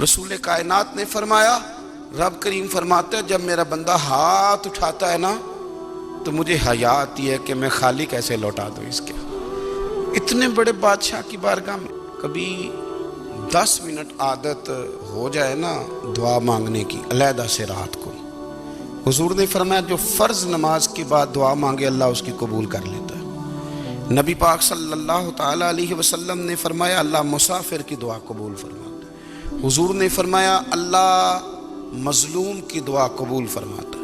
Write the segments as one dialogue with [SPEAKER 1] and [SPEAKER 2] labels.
[SPEAKER 1] رسول کائنات نے فرمایا، رب کریم فرماتا ہے جب میرا بندہ ہاتھ اٹھاتا ہے نا تو مجھے حیا آتی ہے کہ میں خالی کیسے لوٹا دوں اس کے۔ اتنے بڑے بادشاہ کی بارگاہ میں کبھی 10 منٹ عادت ہو جائے نا دعا مانگنے کی علیحدہ سے رات کو، حضور نے فرمایا جو فرض نماز کے بعد دعا مانگے اللہ اس کی قبول کر لیتا ہے۔ نبی پاک صلی اللہ تعالیٰ علیہ وسلم نے فرمایا اللہ مسافر کی دعا قبول فرماتا ہے۔ حضور نے فرمایا اللہ مظلوم کی دعا قبول فرماتا ہے۔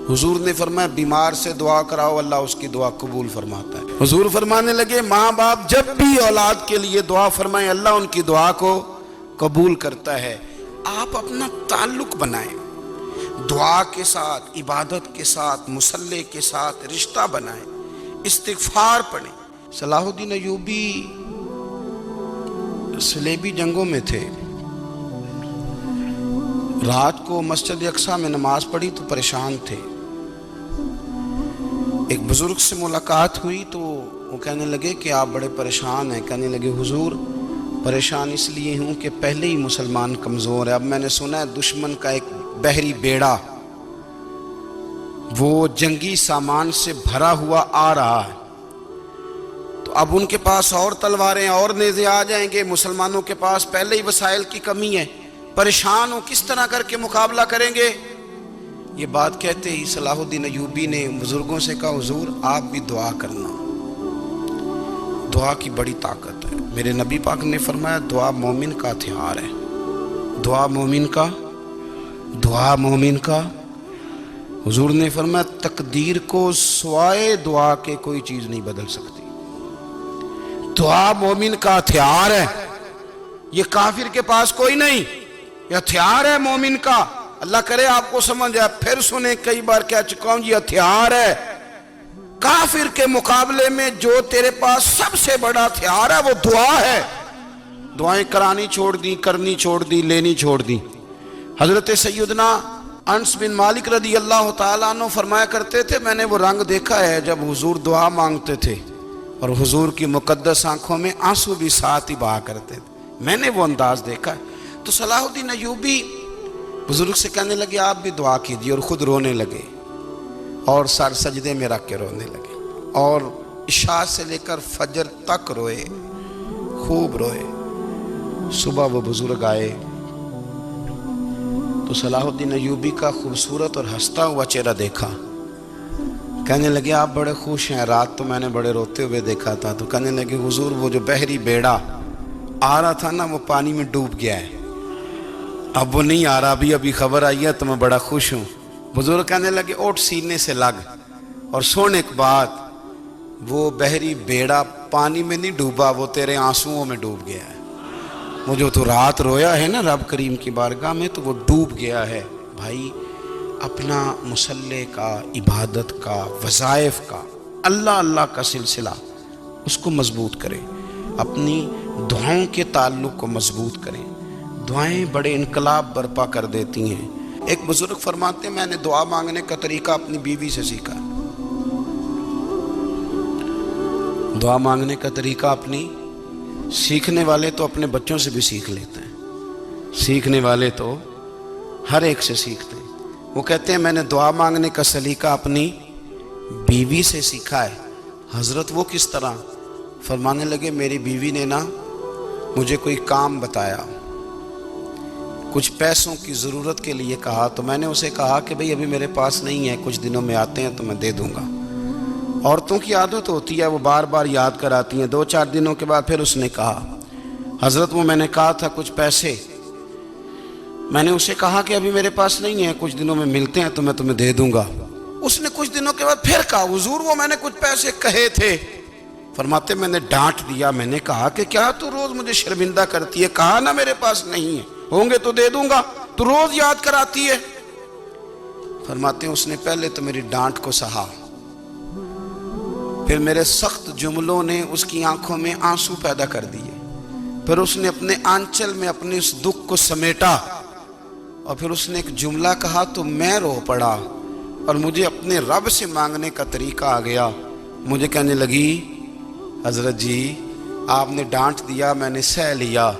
[SPEAKER 1] حضور نے فرمایا بیمار سے دعا کراؤ اللہ اس کی دعا قبول فرماتا ہے۔ حضور فرمانے لگے ماں باپ جب بھی اولاد کے لیے دعا فرمائیں اللہ ان کی دعا کو قبول کرتا ہے۔ آپ اپنا تعلق بنائیں دعا کے ساتھ، عبادت کے ساتھ، مصلی کے ساتھ رشتہ بنائیں، استغفار پڑھیں۔ صلاح الدین ایوبی صلیبی جنگوں میں تھے، رات کو مسجد اقصیٰ میں نماز پڑھی تو پریشان تھے۔ ایک بزرگ سے ملاقات ہوئی تو وہ کہنے لگے کہ آپ بڑے پریشان ہیں۔ کہنے لگے حضور پریشان اس لیے ہوں کہ پہلے ہی مسلمان کمزور ہے، اب میں نے سنا ہے دشمن کا ایک بحری بیڑا وہ جنگی سامان سے بھرا ہوا آ رہا ہے، تو اب ان کے پاس اور تلواریں اور نیزے آ جائیں گے، مسلمانوں کے پاس پہلے ہی وسائل کی کمی ہے، پریشان ہو کس طرح کر کے مقابلہ کریں گے۔ یہ بات کہتے ہی صلاح الدین ایوبی نے بزرگوں سے کہا حضور آپ بھی دعا کرنا، دعا کی بڑی طاقت ہے۔ میرے نبی پاک نے فرمایا دعا مومن کا ہتھیار ہے، دعا مومن کا۔ حضور نے فرمایا تقدیر کو سوائے دعا کے کوئی چیز نہیں بدل سکتی، دعا مومن کا ہتھیار ہے، یہ کافر کے پاس کوئی نہیں، یہ ہتھیار ہے مومن کا۔ اللہ کرے آپ کو سمجھ آئے، پھر سنیں کئی بار کہہ چکا ہوں یہ ہتھیار ہے۔ کافر کے مقابلے میں جو تیرے پاس سب سے بڑا ہتھیار ہے وہ دعا ہے۔ دعائیں کرانی چھوڑ دی، کرنی چھوڑ دی، لینی چھوڑ دی۔ حضرت سیدنا انس بن مالک رضی اللہ تعالیٰ عنہ فرمایا کرتے تھے میں نے وہ رنگ دیکھا ہے جب حضور دعا مانگتے تھے اور حضور کی مقدس آنکھوں میں آنسو بھی ساتھ ہی بہا کرتے تھے، میں نے وہ انداز دیکھا ہے۔ تو صلاح الدین ایوبی بزرگ سے کہنے لگے آپ بھی دعا کیجیے، اور خود رونے لگے اور سر سجدے میں رکھ کے رونے لگے، اور عشاء سے لے کر فجر تک روئے، خوب روئے۔ صبح وہ بزرگ آئے تو صلاح الدین ایوبی کا خوبصورت اور ہنستا ہوا چہرہ دیکھا، کہنے لگے آپ بڑے خوش ہیں، رات تو میں نے بڑے روتے ہوئے دیکھا تھا۔ تو کہنے لگے حضور وہ جو بحری بیڑا آ رہا تھا نا وہ پانی میں ڈوب گیا ہے، اب وہ نہیں آ رہا، ابھی خبر آئی ہے تو میں بڑا خوش ہوں۔ بزرگ کہنے لگے اوٹ سینے سے لگ اور سن ایک بات، وہ بحری بیڑا پانی میں نہیں ڈوبا، وہ تیرے آنسوؤں میں ڈوب گیا ہے۔ وہ جو تو رات رویا ہے نا رب کریم کی بارگاہ میں تو وہ ڈوب گیا ہے۔ بھائی اپنا مصلی کا، عبادت کا، وظائف کا، اللہ کا سلسلہ اس کو مضبوط کریں، اپنی دعاؤں کے تعلق کو مضبوط کریں۔ دعائیں بڑے انقلاب برپا کر دیتی ہیں۔ ایک بزرگ فرماتے ہیں میں نے دعا مانگنے کا طریقہ اپنی بیوی سے سیکھا، دعا مانگنے کا طریقہ اپنی، سیکھنے والے تو اپنے بچوں سے بھی سیکھ لیتے ہیں، سیکھنے والے تو ہر ایک سے سیکھتے ہیں۔ وہ کہتے ہیں میں نے دعا مانگنے کا سلیقہ اپنی بیوی سے سیکھا ہے۔ حضرت وہ کس طرح؟ فرمانے لگے میری بیوی نے نا مجھے کوئی کام بتایا، کچھ پیسوں کی ضرورت کے لیے کہا، تو میں نے اسے کہا کہ بھئی ابھی میرے پاس نہیں ہے، کچھ دنوں میں آتے ہیں تو میں دے دوں گا۔ عورتوں کی عادت ہوتی ہے وہ بار بار یاد کراتی ہیں، 2-4 دنوں کے بعد پھر اس نے کہا حضرت وہ میں نے کہا تھا کچھ پیسے، میں نے اسے کہا کہ ابھی میرے پاس نہیں ہے، کچھ دنوں میں ملتے ہیں تو میں تمہیں دے دوں گا۔ اس نے کچھ دنوں کے بعد پھر کہا حضور وہ میں نے کچھ پیسے کہے تھے۔ فرماتے میں نے ڈانٹ دیا، میں نے کہا کہ کیا تو روز مجھے شرمندہ کرتی ہے، کہا نا میرے پاس نہیں ہے، ہوں گے تو دے دوں گا، تو روز یاد کراتی ہے۔ فرماتے ہیں اس نے پہلے تو میری ڈانٹ کو سہا، پھر میرے سخت جملوں نے اس کی آنکھوں میں آنسو پیدا کر دیے، پھر اس نے اپنے آنچل میں اپنے اس دکھ کو سمیٹا، اور پھر اس نے ایک جملہ کہا تو میں رو پڑا، اور مجھے اپنے رب سے مانگنے کا طریقہ آ گیا۔ مجھے کہنے لگی حضرت جی آپ نے ڈانٹ دیا، میں نے سہ لیا،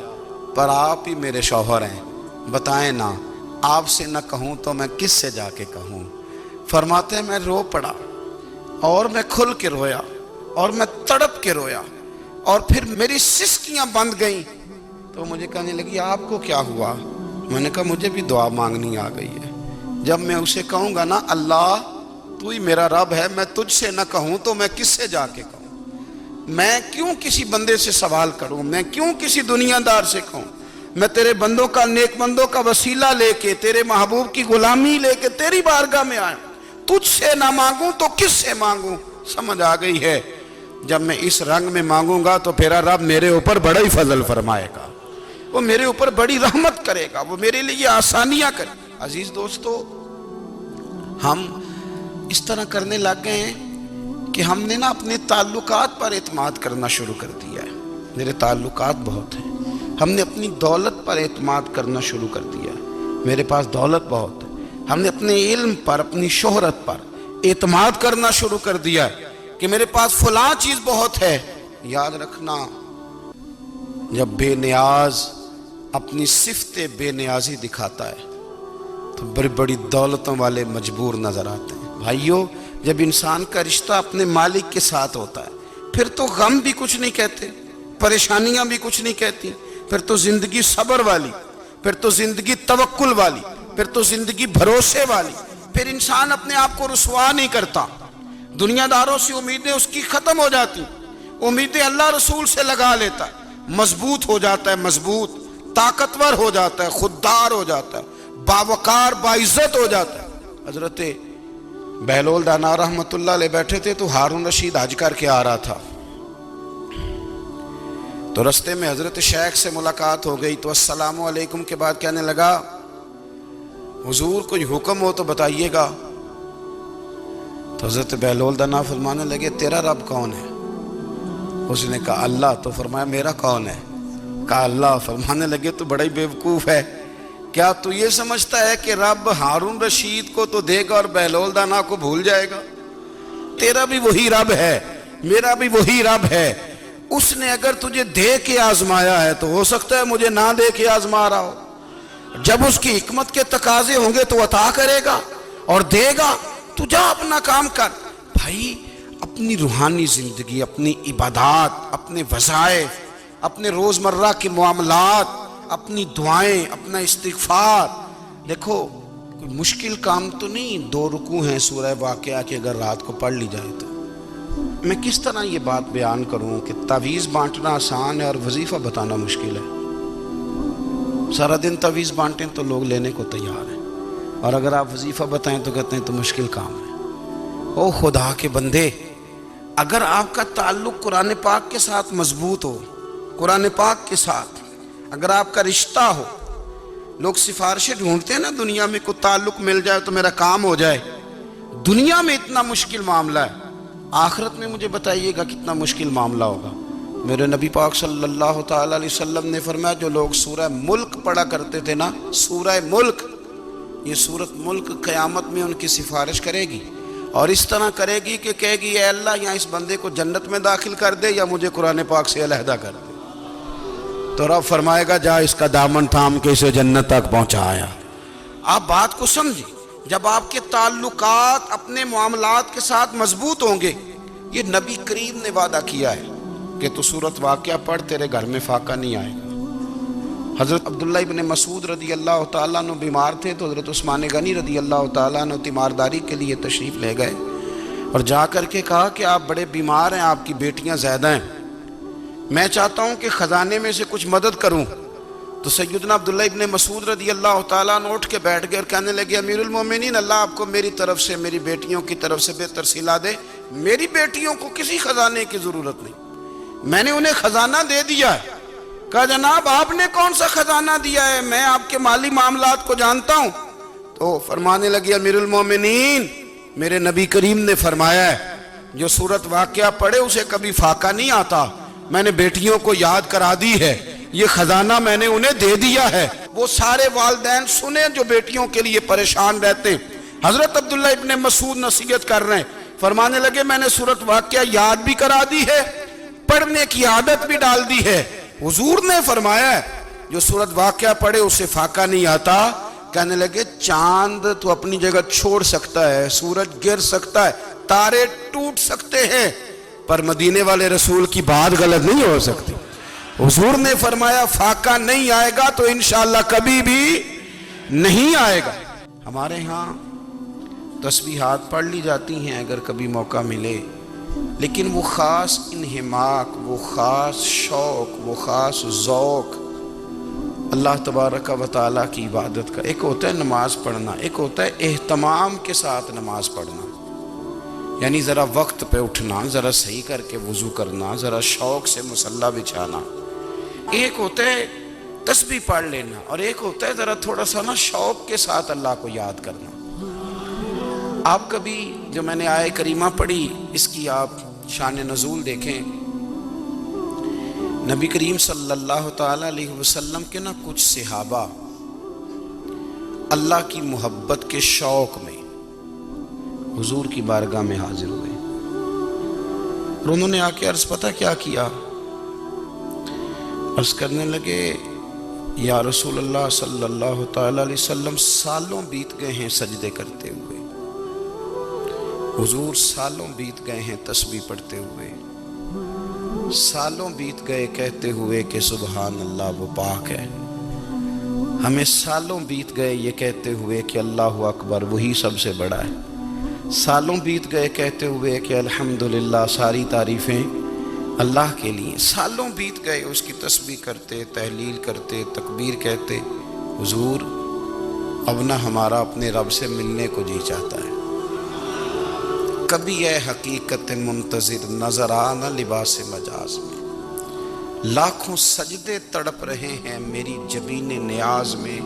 [SPEAKER 1] پر آپ ہی میرے شوہر ہیں، بتائیں نا، آپ سے نہ کہوں تو میں کس سے جا کے کہوں۔ فرماتے ہیں میں رو پڑا اور میں کھل کے رویا اور میں تڑپ کے رویا اور پھر میری سسکیاں بند گئیں۔ تو مجھے کہنے لگی آپ کو کیا ہوا؟ میں نے کہا مجھے بھی دعا مانگنی آ گئی ہے۔ جب میں اسے کہوں گا نا اللہ تو ہی میرا رب ہے، میں تجھ سے نہ کہوں تو میں کس سے جا کے کہوں؟ میں کیوں کسی بندے سے سوال کروں؟ میں کیوں کسی دنیا دار سے کہوں؟ میں تیرے بندوں کا، نیک بندوں کا وسیلہ لے کے، تیرے محبوب کی غلامی لے کے تیری بارگاہ میں آیا، تجھ سے نہ مانگوں تو کس سے مانگوں؟ سمجھ آ گئی ہے؟ جب میں اس رنگ میں مانگوں گا تو پھر رب میرے اوپر بڑا ہی فضل فرمائے گا، وہ میرے اوپر بڑی رحمت کرے گا، وہ میرے لیے آسانیاں کرے۔ عزیز دوستو، ہم اس طرح کرنے لگ گئے ہیں کہ ہم نے نا اپنے تعلقات پر اعتماد کرنا شروع کر دیا ہے۔ میرے تعلقات بہت ہیں۔ ہم نے اپنی دولت پر اعتماد کرنا شروع کر دیا ہے، میرے پاس دولت بہت ہے۔ ہم نے اپنے علم پر، اپنی شہرت پر اعتماد کرنا شروع کر دیا ہے کہ میرے پاس فلاں چیز بہت ہے۔ یاد رکھنا، جب بے نیاز اپنی صفت بے نیازی دکھاتا ہے تو بڑی بڑی دولتوں والے مجبور نظر آتے ہیں۔ بھائیو، جب انسان کا رشتہ اپنے مالک کے ساتھ ہوتا ہے پھر تو غم بھی کچھ نہیں کہتے، پریشانیاں بھی کچھ نہیں کہتی، پھر تو زندگی صبر والی، پھر تو زندگی توکل والی، پھر تو زندگی بھروسے والی۔ پھر انسان اپنے آپ کو رسوا نہیں کرتا، دنیا داروں سے امیدیں اس کی ختم ہو جاتی، امیدیں اللہ رسول سے لگا لیتا ہے، مضبوط ہو جاتا ہے، مضبوط، طاقتور ہو جاتا ہے، خوددار ہو جاتا ہے، باوقار، باعزت ہو جاتا ہے۔ حضرت بہلول دانا رحمت اللہ علیہ بیٹھے تھے تو ہارون رشید حج کر کے آ رہا تھا، تو رستے میں حضرت شیخ سے ملاقات ہو گئی تو السلام علیکم کے بعد کہنے لگا حضور کوئی حکم ہو تو بتائیے گا۔ تو حضرت بہلول دانا فرمانے لگے تیرا رب کون ہے؟ اس نے کہا اللہ۔ تو فرمایا میرا کون ہے؟ کہا اللہ۔ فرمانے لگے تو بڑا ہی بیوقوف ہے، کیا تو یہ سمجھتا ہے کہ رب ہارون رشید کو تو دے گا اور بہلول دانا کو بھول جائے گا؟ تیرا بھی وہی رب ہے، میرا بھی وہی رب ہے۔ اس نے اگر تجھے دے کے آزمایا ہے تو ہو سکتا ہے مجھے نہ دے کے آزما رہا ہو۔ جب اس کی حکمت کے تقاضے ہوں گے تو عطا کرے گا اور دے گا، تو جا اپنا کام کر۔ بھائی، اپنی روحانی زندگی، اپنی عبادات، اپنے وظائف، اپنے روزمرہ کے معاملات، اپنی دعائیں، اپنا استغفار، دیکھو کوئی مشکل کام تو نہیں، 2 رکوع ہیں سورہ واقعہ کے، اگر رات کو پڑھ لی جائے تو۔ میں کس طرح یہ بات بیان کروں کہ تعویذ بانٹنا آسان ہے اور وظیفہ بتانا مشکل ہے۔ سارا دن تعویذ بانٹیں تو لوگ لینے کو تیار ہیں، اور اگر آپ وظیفہ بتائیں تو کہتے ہیں تو مشکل کام ہے۔ او خدا کے بندے، اگر آپ کا تعلق قرآن پاک کے ساتھ مضبوط ہو، قرآن پاک کے ساتھ اگر آپ کا رشتہ ہو، لوگ سفارشیں ڈھونڈتے ہیں نا دنیا میں، کوئی تعلق مل جائے تو میرا کام ہو جائے۔ دنیا میں اتنا مشکل معاملہ ہے، آخرت میں مجھے بتائیے گا کتنا مشکل معاملہ ہوگا۔ میرے نبی پاک صلی اللہ تعالی علیہ وسلم نے فرمایا جو لوگ سورہ ملک پڑھا کرتے تھے نا، سورہ ملک، یہ سورت ملک قیامت میں ان کی سفارش کرے گی، اور اس طرح کرے گی کہ کہے گی اے اللہ یا اس بندے کو جنت میں داخل کر دے یا مجھے قرآن پاک سے علیحدہ کر دے۔ تو رب فرمائے گا جا اس کا دامن تھام کے اسے جنت تک پہنچایا۔ آپ بات کو سمجھیں، جب آپ کے تعلقات اپنے معاملات کے ساتھ مضبوط ہوں گے، یہ نبی کریم نے وعدہ کیا ہے کہ تو سورت واقعہ پڑھ تیرے گھر میں فاقہ نہیں آئے گا۔ حضرت عبداللہ ابن مسعود رضی اللہ تعالیٰ عنہ بیمار تھے تو حضرت عثمان غنی رضی اللہ تعالیٰ عنہ تیمارداری کے لیے تشریف لے گئے اور جا کر کے کہا کہ آپ بڑے بیمار ہیں، آپ کی بیٹیاں زیادہ ہیں، میں چاہتا ہوں کہ خزانے میں سے کچھ مدد کروں۔ تو سیدنا عبداللہ ابن مسعود رضی اللہ تعالیٰ عنہ اٹھ کے بیٹھ گئے اور کہنے لگے امیر المومنین، اللہ آپ کو میری طرف سے، میری بیٹیوں کی طرف سے بہتر صلہ دے، میری بیٹیوں کو کسی خزانے کی ضرورت نہیں، میں نے انہیں خزانہ دے دیا ہے۔ کہا جناب آپ نے کون سا خزانہ دیا ہے، میں آپ کے مالی معاملات کو جانتا ہوں۔ تو فرمانے لگے امیر المومنین، میرے نبی کریم نے فرمایا ہے جو سورت واقعہ پڑھے اسے کبھی فاقہ نہیں آتا، میں نے بیٹیوں کو یاد کرا دی ہے، یہ خزانہ میں نے انہیں دے دیا ہے۔ وہ سارے والدین سنیں جو بیٹیوں کے لیے پریشان رہتے ہیں۔ حضرت عبداللہ ابن مسعود نصیحت کر رہے ہیں، فرمانے لگے میں نے سورت واقعہ یاد بھی کرا دی ہے، پڑھنے کی عادت بھی ڈال دی ہے۔ حضور نے فرمایا ہے جو سورت واقعہ پڑھے اسے فاقہ نہیں آتا. کہنے لگے چاند تو اپنی جگہ چھوڑ سکتا ہے، سورج گر سکتا ہے، تارے ٹوٹ سکتے ہیں، پر مدینے والے رسول کی بات غلط نہیں ہو سکتی. حضور نے فرمایا فاقہ نہیں آئے گا تو انشاءاللہ کبھی بھی نہیں آئے گا. ہمارے ہاں تسبیحات پڑھ لی جاتی ہیں اگر کبھی موقع ملے، لیکن وہ خاص انہماک، وہ خاص شوق، وہ خاص ذوق اللہ تبارک و تعالیٰ کی عبادت کا. ایک ہوتا ہے نماز پڑھنا، ایک ہوتا ہے اہتمام کے ساتھ نماز پڑھنا، یعنی ذرا وقت پہ اٹھنا، ذرا صحیح کر کے وضو کرنا، ذرا شوق سے مصلی بچھانا. ایک ہوتا ہے تسبیح پڑھ لینا، اور ایک ہوتا ہے ذرا تھوڑا سا نا شوق کے ساتھ اللہ کو یاد کرنا. آپ کبھی جو میں نے آیہ کریمہ پڑھی اس کی آپ شان نزول دیکھیں. نبی کریم صلی اللہ تعالیٰ علیہ وسلم کے نا کچھ صحابہ اللہ کی محبت کے شوق میں حضور کی بارگاہ میں حاضر ہوئے، اور انہوں نے آ کے عرض پتہ کیا کیا؟ عرض کرنے لگے یا رسول اللہ صلی اللہ تعالیٰ علیہ وسلم سالوں بیت گئے ہیں سجدے کرتے ہوئے، حضور سالوں بیت گئے ہیں تسبیح پڑھتے ہوئے، سالوں بیت گئے کہتے ہوئے کہ سبحان اللہ وہ پاک ہے، ہمیں سالوں بیت گئے یہ کہتے ہوئے کہ اللہ اکبر وہی سب سے بڑا ہے، سالوں بیت گئے کہتے ہوئے کہ الحمدللہ ساری تعریفیں اللہ کے لیے، سالوں بیت گئے اس کی تسبیح کرتے، تحلیل کرتے، تکبیر کہتے. حضور اب نہ ہمارا اپنے رب سے ملنے کو جی چاہتا ہے، کبھی اے حقیقت منتظر نظر آنا لباس مجاز میں، لاکھوں سجدے تڑپ رہے ہیں میری جبین نیاز میں.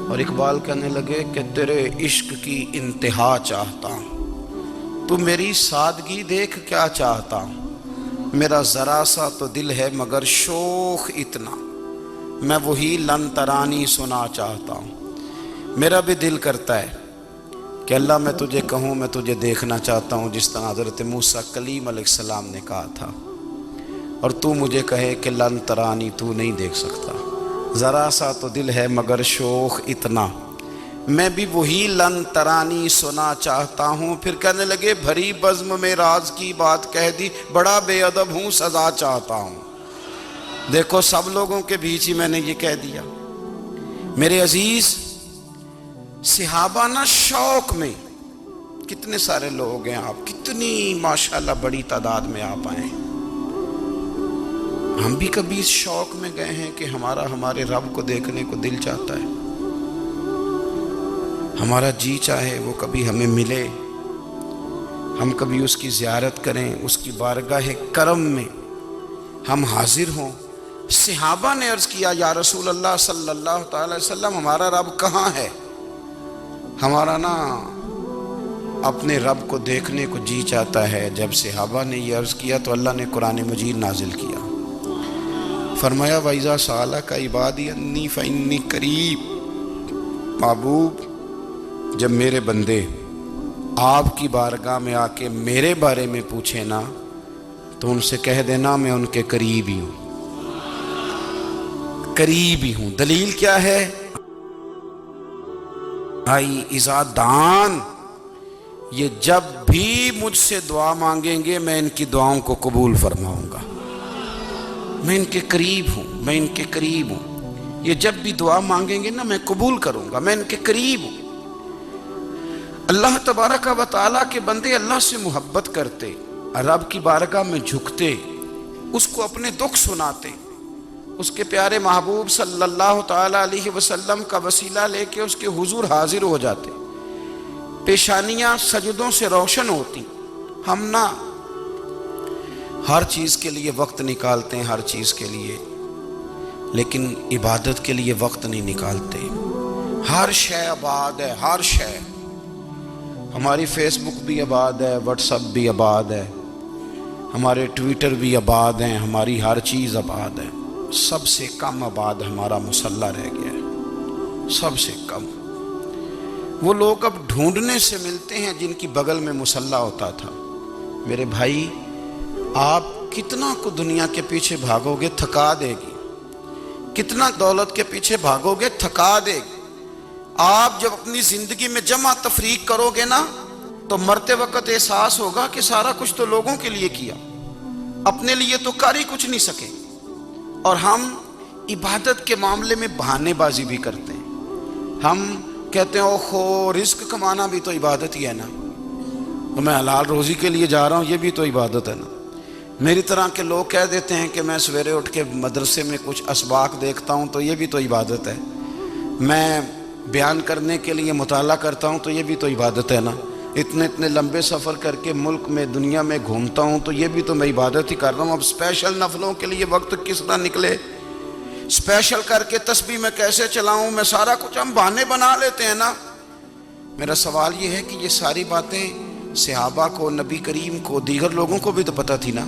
[SPEAKER 1] اور اقبال کہنے لگے کہ تیرے عشق کی انتہا چاہتا ہوں، تو میری سادگی دیکھ کیا چاہتا ہوں، میرا ذرا سا تو دل ہے مگر شوق اتنا، میں وہی لن ترانی سنا چاہتا ہوں. میرا بھی دل کرتا ہے کہ اللہ میں تجھے کہوں میں تجھے دیکھنا چاہتا ہوں جس طرح حضرت موسیٰ کلیم علیہ السلام نے کہا تھا، اور تو مجھے کہے کہ لن ترانی تو نہیں دیکھ سکتا، ذرا سا تو دل ہے مگر شوق اتنا، میں بھی وہی لن ترانی سنا چاہتا ہوں. پھر کہنے لگے بھری بزم میں راز کی بات کہہ دی، بڑا بے ادب ہوں سزا چاہتا ہوں. دیکھو سب لوگوں کے بیچ ہی میں نے یہ کہہ دیا. میرے عزیز صحابہ نا شوق میں، کتنے سارے لوگ ہیں آپ، کتنی ماشاءاللہ بڑی تعداد میں آپ آئے ہیں. ہم بھی کبھی اس شوق میں گئے ہیں کہ ہمارے رب کو دیکھنے کو دل چاہتا ہے، ہمارا جی چاہے وہ کبھی ہمیں ملے، ہم کبھی اس کی زیارت کریں، اس کی بارگاہ کرم میں ہم حاضر ہوں. صحابہ نے عرض کیا یا رسول اللہ صلی اللہ تعالی وسلم ہمارا رب کہاں ہے؟ ہمارا نا اپنے رب کو دیکھنے کو جی چاہتا ہے. جب صحابہ نے یہ عرض کیا تو اللہ نے قرآن مجید نازل کیا، فرمایا وَإِذَا سَأَلَكَ عِبَادِي أَنِّي فَإِنِّي قَرِيبٌ. محبوب جب میرے بندے آپ کی بارگاہ میں آ کے میرے بارے میں پوچھیں نا تو ان سے کہہ دینا میں ان کے قریب ہی ہوں، قریب ہی ہوں. دلیل کیا ہے؟ آئی اذا دان، یہ جب بھی مجھ سے دعا مانگیں گے میں ان کی دعاؤں کو قبول فرماؤں گا، میں ان کے قریب ہوں، میں ان کے قریب ہوں. یہ جب بھی دعا مانگیں گے نا میں قبول کروں گا، میں ان کے قریب ہوں. اللہ تبارک و تعالیٰ کے بندے اللہ سے محبت کرتے، رب کی بارگاہ میں جھکتے، اس کو اپنے دکھ سناتے، اس کے پیارے محبوب صلی اللہ تعالیٰ علیہ وسلم کا وسیلہ لے کے اس کے حضور حاضر ہو جاتے، پیشانیاں سجدوں سے روشن ہوتی. ہم نہ ہر چیز کے لیے وقت نکالتے ہیں، ہر چیز کے لیے، لیکن عبادت کے لیے وقت نہیں نکالتے. ہر شے آباد ہے، ہر شے. ہماری فیس بک بھی آباد ہے، واٹس ایپ بھی آباد ہے، ہمارے ٹویٹر بھی آباد ہیں، ہماری ہر چیز آباد ہے. سب سے کم آباد ہمارا مصلی رہ گیا ہے، سب سے کم. وہ لوگ اب ڈھونڈنے سے ملتے ہیں جن کی بغل میں مصلی ہوتا تھا. میرے بھائی آپ کتنا کو دنیا کے پیچھے بھاگو گے تھکا دے گی. کتنا دولت کے پیچھے بھاگو گے، تھکا دے گی۔ آپ جب اپنی زندگی میں جمع تفریق کرو گے نا تو مرتے وقت احساس ہوگا کہ سارا کچھ تو لوگوں کے لیے کیا، اپنے لیے تو کر ہی کچھ نہیں سکے۔ اور ہم عبادت کے معاملے میں بہانے بازی بھی کرتے ہیں۔ ہم کہتے ہیں اوہو رزق کمانا بھی تو عبادت ہی ہے نا، تو میں حلال روزی کے لیے جا رہا ہوں، یہ بھی تو عبادت ہے نا۔ میری طرح کے لوگ کہہ دیتے ہیں کہ میں سویرے اٹھ کے مدرسے میں کچھ اسباق دیکھتا ہوں تو یہ بھی تو عبادت ہے، میں بیان کرنے کے لیے مطالعہ کرتا ہوں تو یہ بھی تو عبادت ہے نا، اتنے لمبے سفر کر کے ملک میں دنیا میں گھومتا ہوں تو یہ بھی تو میں عبادت ہی کر رہا ہوں۔ اب اسپیشل نفلوں کے لیے وقت کس طرح نکلے، اسپیشل کر کے تسبیح میں کیسے چلاؤں، میں سارا کچھ ہم بہانے بنا لیتے ہیں نا۔ میرا سوال یہ ہے کہ یہ ساری باتیں صحابہ کو، نبی کریم کو، دیگر لوگوں کو بھی تو پتہ تھی نا،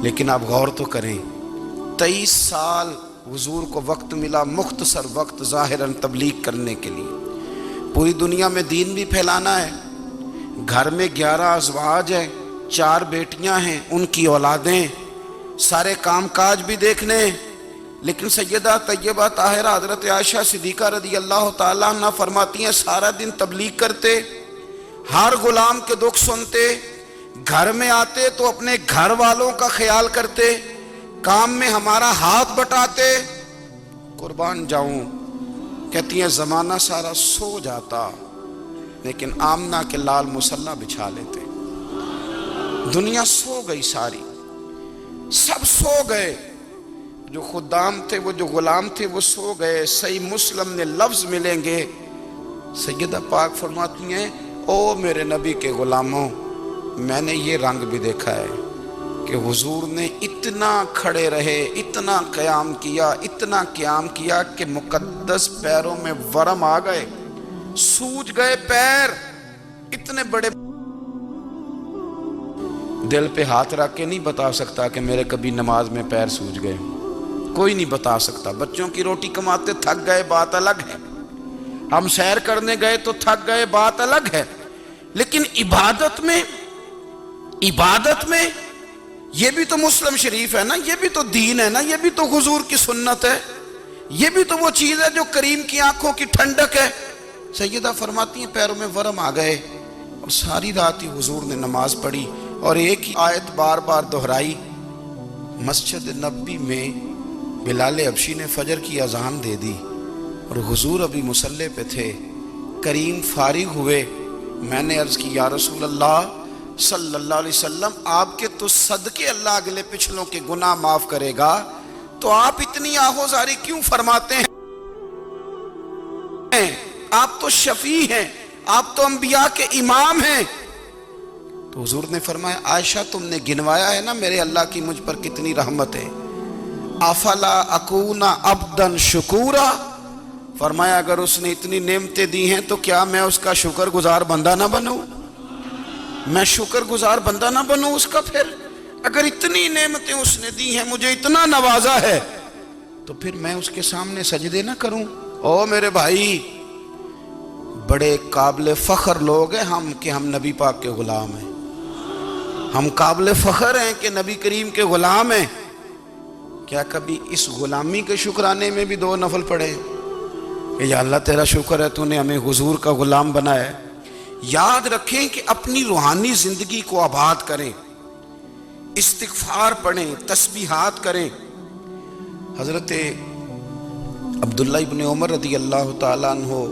[SPEAKER 1] لیکن آپ غور تو کریں 23 سال حضور کو وقت ملا، مختصر وقت ظاہراً تبلیغ کرنے کے لیے، پوری دنیا میں دین بھی پھیلانا ہے۔ گھر میں 11 ازواج ہیں، 4 بیٹیاں ہیں، ان کی اولادیں، سارے کام کاج بھی دیکھنے ہیں۔ لیکن سیدہ طیبہ طاہرہ حضرت عائشہ صدیقہ رضی اللہ تعالیٰ عنہ فرماتی ہیں سارا دن تبلیغ کرتے، ہر غلام کے دکھ سنتے، گھر میں آتے تو اپنے گھر والوں کا خیال کرتے، کام میں ہمارا ہاتھ بٹاتے۔ قربان جاؤں، کہتی ہیں زمانہ سارا سو جاتا لیکن آمنہ کے لال مصلی بچھا لیتے۔ دنیا سو گئی، ساری سب سو گئے، جو خدام تھے، وہ جو غلام تھے وہ سو گئے۔ صحیح مسلم میں لفظ ملیں گے، سیدہ پاک فرماتی ہیں او میرے نبی کے غلاموں، میں نے یہ رنگ بھی دیکھا ہے کہ حضور نے اتنا کھڑے رہے، اتنا قیام کیا، اتنا قیام کیا کہ مقدس پیروں میں ورم آ گئے، سوج گئے پیر، اتنے بڑے۔ دل پہ ہاتھ رکھ کے نہیں بتا سکتا کہ میرے کبھی نماز میں پیر سوج گئے، کوئی نہیں بتا سکتا۔ بچوں کی روٹی کماتے تھک گئے بات الگ ہے، ہم سیر کرنے گئے تو تھک گئے بات الگ ہے، لیکن عبادت میں یہ بھی تو مسلم شریف ہے نا، یہ بھی تو دین ہے نا، یہ بھی تو حضور کی سنت ہے، یہ بھی تو وہ چیز ہے جو کریم کی آنکھوں کی ٹھنڈک ہے۔ سیدہ فرماتی ہیں پیروں میں ورم آ گئے، اور ساری رات ہی حضور نے نماز پڑھی اور ایک ہی آیت بار بار دہرائی۔ مسجد نبوی میں بلال حبشی نے فجر کی اذان دے دی اور حضور ابھی مصلی پہ تھے، کریم فارغ ہوئے۔ میں نے عرض کی یا رسول اللہ صلی اللہ علیہ وسلم، آپ کے تو صدقے اللہ اگلے پچھلوں کے گناہ معاف کرے گا، تو آپ اتنی آہوزاری کیوں فرماتے ہیں؟ آپ تو شفیع ہیں، آپ تو انبیاء کے امام ہیں۔ تو حضور نے فرمایا عائشہ تم نے گنوایا ہے نا میرے اللہ کی مجھ پر کتنی رحمت ہے، افلا اکون عبدا شکورا، فرمایا اگر اس نے اتنی نعمتیں دی ہیں تو کیا میں اس کا شکر گزار بندہ نہ بنوں، میں شکر گزار بندہ نہ بنوں اس کا؟ پھر اگر اتنی نعمتیں اس نے دی ہیں، مجھے اتنا نوازا ہے، تو پھر میں اس کے سامنے سجدے نہ کروں؟ او میرے بھائی، بڑے قابل فخر لوگ ہیں ہم کہ ہم نبی پاک کے غلام ہیں، ہم قابل فخر ہیں کہ نبی کریم کے غلام ہیں۔ کیا کبھی اس غلامی کے شکرانے میں بھی 2 نفل پڑھے کہ یا اللہ تیرا شکر ہے تو نے ہمیں حضور کا غلام بنایا ہے؟ یاد رکھیں کہ اپنی روحانی زندگی کو آباد کریں، استغفار پڑھیں، تسبیحات کریں۔ حضرت عبداللہ ابن عمر رضی اللہ تعالیٰ عنہ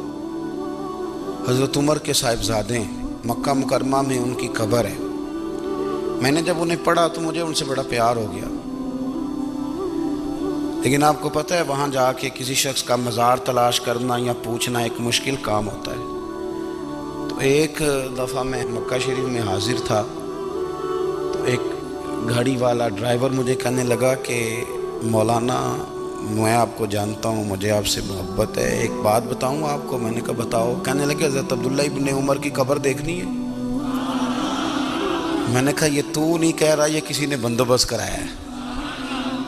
[SPEAKER 1] حضرت عمر کے صاحبزادے ہیں، مکہ مکرمہ میں ان کی قبر ہے۔ میں نے جب انہیں پڑھا تو مجھے ان سے بڑا پیار ہو گیا، لیکن آپ کو پتہ ہے وہاں جا کے کسی شخص کا مزار تلاش کرنا یا پوچھنا ایک مشکل کام ہوتا ہے۔ تو ایک دفعہ میں مکہ شریف میں حاضر تھا، تو ایک گاڑی والا ڈرائیور مجھے کہنے لگا کہ مولانا میں آپ کو جانتا ہوں، مجھے آپ سے محبت ہے، ایک بات بتاؤں آپ کو؟ میں نے کہا بتاؤ۔ کہنے لگے حضرت عبداللہ ابن عمر کی قبر دیکھنی ہے۔ میں نے کہا یہ تو نہیں کہہ رہا، یہ کسی نے بندوبست کرایا ہے،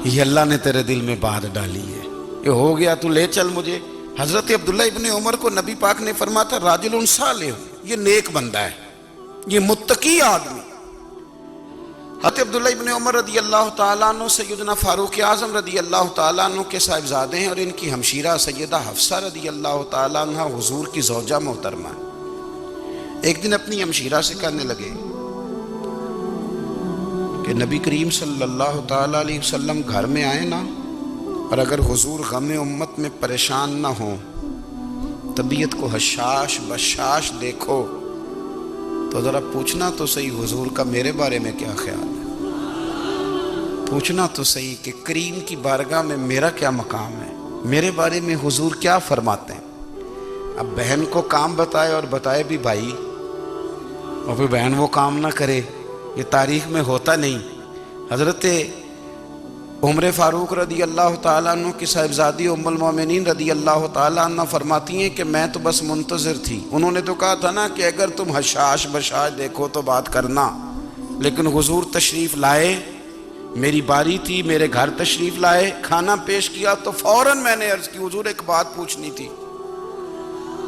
[SPEAKER 1] یہ اللہ نے تیرے دل میں بات ڈالی ہے، یہ ہو گیا تو لے چل مجھے۔ حضرت عبداللہ ابن عمر کو نبی پاک نے فرمایا تھا راجل صالح، یہ نیک بندہ ہے، یہ متقی آدمی۔ حضرت عبداللہ ابن عمر رضی اللہ تعالیٰ عنہ سیدنا فاروق اعظم رضی اللہ تعالیٰ عنہ کے صاحبزادے ہیں، اور ان کی ہمشیرہ سیدہ حفصہ رضی اللہ تعالیٰ عنہ حضور کی زوجہ محترمہ ہیں۔ ایک دن اپنی ہمشیرہ سے کہنے لگے کہ نبی کریم صلی اللہ تعالیٰ علیہ وسلم گھر میں آئے نا، اور اگر حضور غم امت میں پریشان نہ ہوں، طبیعت کو حشاش بشاش دیکھو، تو ذرا پوچھنا تو صحیح حضور کا میرے بارے میں کیا خیال ہے، پوچھنا تو صحیح کہ کریم کی بارگاہ میں میرا کیا مقام ہے، میرے بارے میں حضور کیا فرماتے ہیں۔ اب بہن کو کام بتائے، اور بتائے بھی بھائی، اور پھر بہن وہ کام نہ کرے، یہ تاریخ میں ہوتا نہیں۔ حضرت عمر فاروق رضی اللہ تعالیٰ عنہ کی صاحبزادی ام المومنین رضی اللہ تعالیٰ عنہ فرماتی ہیں کہ میں تو بس منتظر تھی، انہوں نے تو کہا تھا نا کہ اگر تم حشاش بشاش دیکھو تو بات کرنا، لیکن حضور تشریف لائے، میری باری تھی، میرے گھر تشریف لائے، کھانا پیش کیا تو فوراً میں نے عرض کی حضور ایک بات پوچھنی تھی،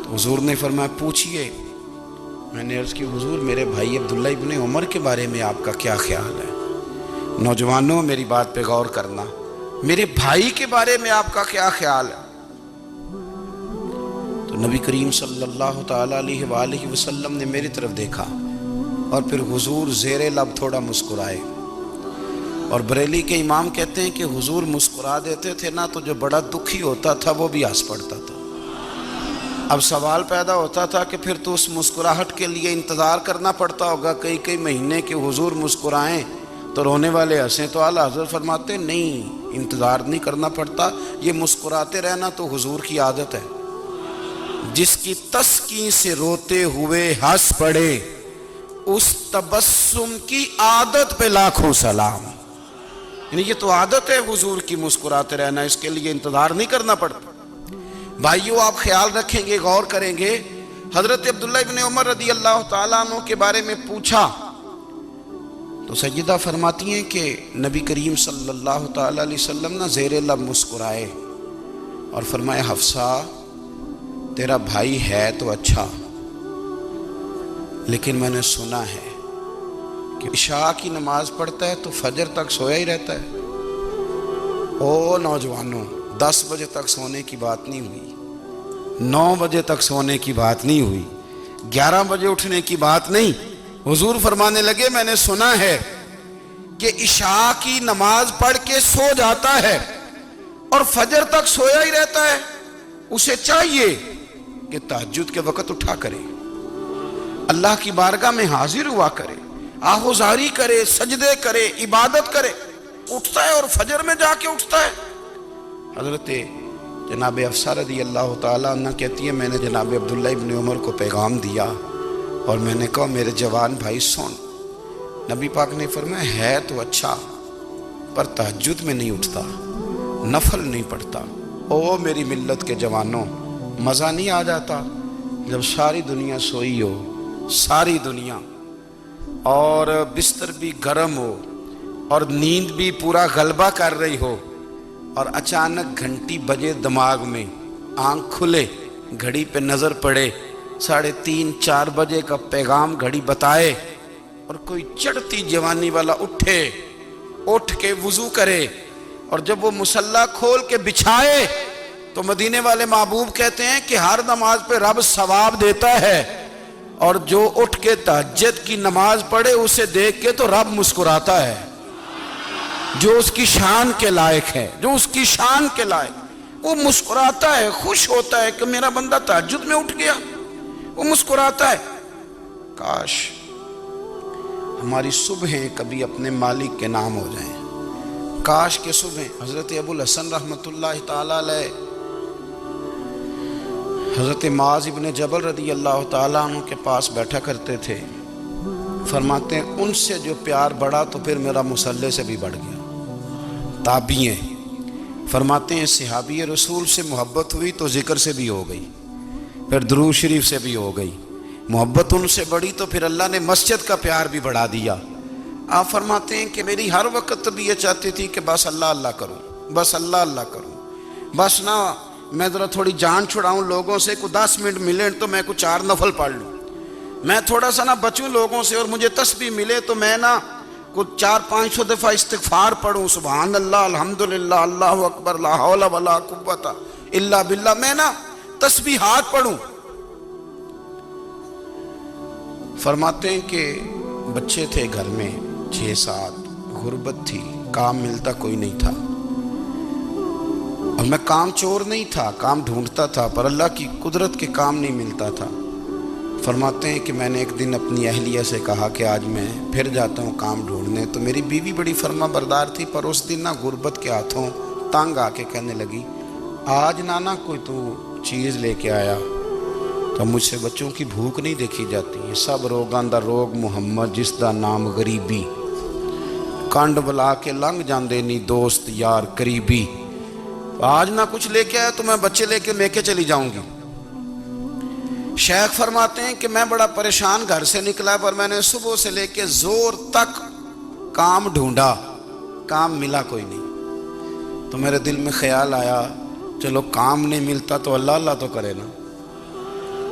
[SPEAKER 1] تو حضور نے فرمایا پوچھئے۔ میں نے عرض کی حضور میرے بھائی عبداللہ ابن عمر کے بارے میں آپ کا کیا خیال ہے؟ نوجوانوں میری بات پہ غور کرنا، میرے بھائی کے بارے میں آپ کا کیا خیال ہے؟ تو نبی کریم صلی اللہ تعالیٰ علیہ وآلہ وسلم نے میری طرف دیکھا، اور پھر حضور زیر لب تھوڑا مسکرائے، اور بریلی کے امام کہتے ہیں کہ حضور مسکرا دیتے تھے نا تو جو بڑا دکھی ہوتا تھا وہ بھی ہنس پڑتا تھا۔ اب سوال پیدا ہوتا تھا کہ پھر تو اس مسکراہٹ کے لیے انتظار کرنا پڑتا ہوگا کئی مہینے کہ حضور مسکرائیں تو رونے والے ہنسیں، تو اعلیٰ حضرت فرماتے نہیں، انتظار نہیں کرنا پڑتا، یہ مسکراتے رہنا تو حضور کی عادت ہے۔ جس کی تسکین سے روتے ہوئے ہنس پڑے، اس تبسم کی عادت پہ لاکھوں سلام۔ یعنی یہ تو عادت ہے حضور کی مسکراتے رہنا، اس کے لیے انتظار نہیں کرنا پڑتا۔ بھائیو آپ خیال رکھیں گے، غور کریں گے، حضرت عبداللہ ابن عمر رضی اللہ تعالیٰ عنہ کے بارے میں پوچھا تو سیدہ فرماتی ہیں کہ نبی کریم صلی اللہ تعالیٰ علیہ وسلم نہ زیر لب مسکرائے اور فرمایا حفصہ تیرا بھائی ہے تو اچھا، لیکن میں نے سنا ہے کہ عشاء کی نماز پڑھتا ہے تو فجر تک سویا ہی رہتا ہے۔ او نوجوانوں، 10 بجے تک سونے کی بات نہیں ہوئی، 9 بجے تک سونے کی بات نہیں ہوئی، 11 بجے اٹھنے کی بات نہیں۔ حضور فرمانے لگے میں نے سنا ہے کہ عشاء کی نماز پڑھ کے سو جاتا ہے اور فجر تک سویا ہی رہتا ہے، اسے چاہیے کہ تہجد کے وقت اٹھا کرے، اللہ کی بارگاہ میں حاضر ہوا کرے، آہوزاری کرے، سجدے کرے، عبادت کرے، اٹھتا ہے اور فجر میں جا کے اٹھتا ہے۔ حضرت جناب حفصہ رضی اللہ تعالیٰ عنہ کہتی ہے میں نے جناب عبداللہ ابن عمر کو پیغام دیا اور میں نے کہا میرے جوان بھائی سن، نبی پاک نے فرمایا ہے تو اچھا پر تہجد میں نہیں اٹھتا، نفل نہیں پڑھتا۔ او میری ملت کے جوانوں، مزہ نہیں آ جاتا جب ساری دنیا سوئی ہو، ساری دنیا، اور بستر بھی گرم ہو اور نیند بھی پورا غلبہ کر رہی ہو، اور اچانک گھنٹی بجے دماغ میں، آنکھ کھلے، گھڑی پہ نظر پڑے، 3:30 4 بجے کا پیغام گھڑی بتائے، اور کوئی چڑھتی جوانی والا اٹھ کے وضو کرے، اور جب وہ مصلی کھول کے بچھائے تو مدینے والے محبوب کہتے ہیں کہ ہر نماز پہ رب ثواب دیتا ہے، اور جو اٹھ کے تہجد کی نماز پڑھے اسے دیکھ کے تو رب مسکراتا ہے، جو اس کی شان کے لائق ہے، جو اس کی شان کے لائق، وہ مسکراتا ہے، خوش ہوتا ہے کہ میرا بندہ تہجد میں اٹھ گیا، وہ مسکراتا ہے۔ کاش ہماری صبحیں کبھی اپنے مالک کے نام ہو جائیں، کاش کے صبحیں۔ حضرت ابو الحسن رحمۃ اللہ تعالیٰ علیہ حضرت معاذ ابن جبل رضی اللہ تعالیٰ عنہ کے پاس بیٹھا کرتے تھے، فرماتے ہیں ان سے جو پیار بڑھا تو پھر میرا مصلی سے بھی بڑھ گیا۔ تابعی ہیں، فرماتے ہیں صحابی رسول سے محبت ہوئی تو ذکر سے بھی ہو گئی، پھر درود شریف سے بھی ہو گئی، محبت ان سے بڑھی تو پھر اللہ نے مسجد کا پیار بھی بڑھا دیا۔ آپ فرماتے ہیں کہ میری ہر وقت بھی یہ چاہتی تھی کہ بس اللہ اللہ کروں، بس اللہ اللہ کروں، بس نہ میں ذرا تھوڑی جان چھڑاؤں لوگوں سے، کوئی 10 منٹ ملے تو میں کوئی 4 نفل پڑھ لوں، میں تھوڑا سا نہ بچوں لوگوں سے، اور مجھے تسبیح ملے تو میں نہ کچھ 400-500 دفعہ استغفار پڑھوں، سبحان اللہ، الحمدللہ، اللہ اکبر، لا حول ولا قوت الا باللہ، میں نا تسبیحات پڑھوں۔ فرماتے ہیں کہ بچے تھے گھر میں 6-7، غربت تھی، کام ملتا کوئی نہیں تھا، اور میں کام چور نہیں تھا، کام ڈھونڈتا تھا، پر اللہ کی قدرت کے کام نہیں ملتا تھا۔ فرماتے ہیں کہ میں نے ایک دن اپنی اہلیہ سے کہا کہ آج میں پھر جاتا ہوں کام ڈھونڈنے، تو میری بیوی بڑی فرما بردار تھی، پر اس دن نا غربت کے ہاتھوں تنگ آ کے کہنے لگی آج نانا کوئی تو چیز لے کے آیا، تو مجھ سے بچوں کی بھوک نہیں دیکھی جاتی ہے، سب روگاں دا روگ محمد جس دا نام غریبی، کنڈ بلا کے لنگ جاندے نہیں دوست یار قریبی، آج نہ کچھ لے کے آیا تو میں بچے لے کے چلی جاؤں گی۔ شیخ فرماتے ہیں کہ میں بڑا پریشان گھر سے نکلا، پر میں نے صبح سے لے کے زور تک کام ڈھونڈا، کام ملا کوئی نہیں، تو میرے دل میں خیال آیا چلو کام نہیں ملتا تو اللہ اللہ تو کرے نا،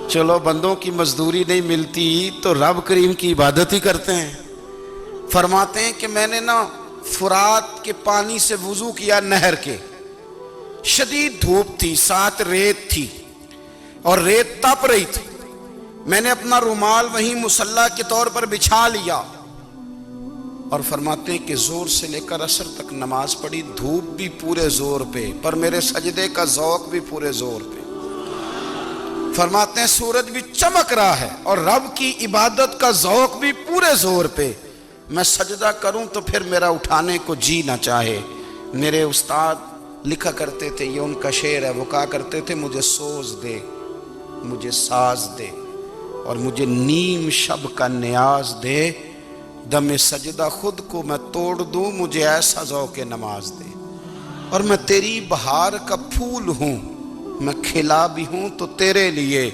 [SPEAKER 1] چلو بندوں کی مزدوری نہیں ملتی تو رب کریم کی عبادت ہی کرتے ہیں۔ فرماتے ہیں کہ میں نے نا فرات کے پانی سے وضو کیا، نہر کے، شدید دھوپ تھی، ساتھ ریت تھی اور ریت تپ رہی تھی، میں نے اپنا رومال وہیں مصلی کے طور پر بچھا لیا، اور فرماتے ہیں کہ زور سے لے کر عصر تک نماز پڑھی، دھوپ بھی پورے زور پہ، پر میرے سجدے کا ذوق بھی پورے زور پہ۔ فرماتے ہیں سورج بھی چمک رہا ہے اور رب کی عبادت کا ذوق بھی پورے زور پہ، میں سجدہ کروں تو پھر میرا اٹھانے کو جی نہ چاہے۔ میرے استاد لکھا کرتے تھے، یہ ان کا شعر ہے، وہ کہا کرتے تھے مجھے سوز دے، مجھے ساز دے، اور مجھے نیم شب کا نیاز دے، دم سجدہ خود کو میں توڑ دوں، مجھے ایسا ذوق نماز دے، اور میں تیری بہار کا پھول ہوں، میں کھلا بھی ہوں تو تیرے لیے،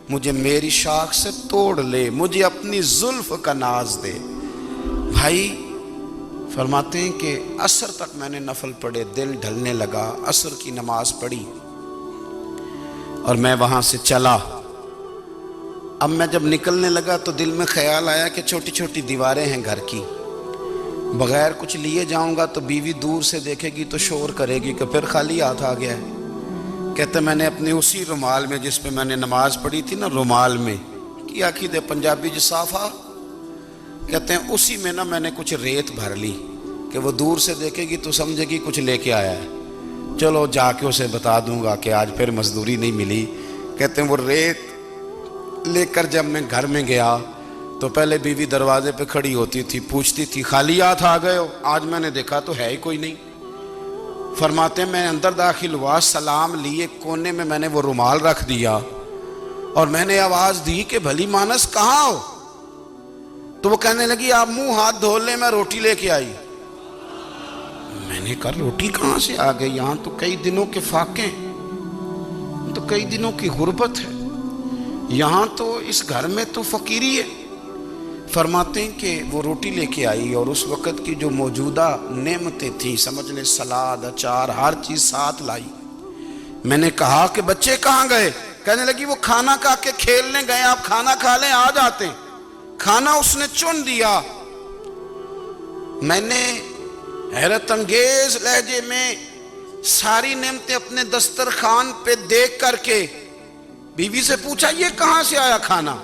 [SPEAKER 1] مجھے میری شاخ سے توڑ لے، مجھے اپنی زلف کا ناز دے۔ بھائی فرماتے ہیں کہ عصر تک میں نے نفل پڑھے، دل ڈھلنے لگا، عصر کی نماز پڑھی اور میں وہاں سے چلا۔ اب میں جب نکلنے لگا تو دل میں خیال آیا کہ چھوٹی چھوٹی دیواریں ہیں گھر کی، بغیر کچھ لیے جاؤں گا تو بیوی دور سے دیکھے گی تو شور کرے گی کہ پھر خالی ہاتھ آ گیا ہے۔ کہتے میں نے اپنے اسی رومال میں جس پہ میں نے نماز پڑھی تھی نا، رومال میں کی آخی دے پنجابی جسافہ، کہتے ہیں اسی میں نا میں نے کچھ ریت بھر لی کہ وہ دور سے دیکھے گی تو سمجھے گی کچھ لے کے آیا ہے، چلو جا کے اسے بتا دوں گا کہ آج پھر مزدوری نہیں ملی۔ کہتے ہیں وہ ریت لے کر جب میں گھر میں گیا تو پہلے بیوی دروازے پہ کھڑی ہوتی تھی، پوچھتی تھی خالی ہاتھ آ گئے ہو؟ آج میں نے دیکھا تو ہے ہی کوئی نہیں۔ فرماتے ہیں میں اندر داخل ہوا، سلام لیے، کونے میں نے وہ رومال رکھ دیا اور میں نے آواز دی کہ بھلی مانس کہاں ہو؟ تو وہ کہنے لگی آپ منہ ہاتھ دھو لیں، میں روٹی لے کے آئی۔ میں نے کہا روٹی کہاں سے آ گئی؟ یہاں تو کئی دنوں کے فاقے، تو کئی دنوں کی غربت ہے، یہاں تو اس گھر میں تو فقیری ہے۔ فرماتے ہیں کہ وہ روٹی لے کے آئی اور اس وقت کی جو موجودہ نعمتیں تھیں، سمجھ لیں سلاد، اچار، ہر چیز ساتھ لائی۔ میں نے کہا کہ بچے کہاں گئے؟ کہنے لگی وہ کھانا کھا کے کھیلنے گئے، آپ کھانا کھا لیں آ جاتے۔ کھانا اس نے چن دیا۔ میں نے حیرت انگیز لہجے میں ساری نعمتیں اپنے دسترخوان پہ دیکھ کر کے بیوی سے پوچھا یہ کہاں سے آیا کھانا؟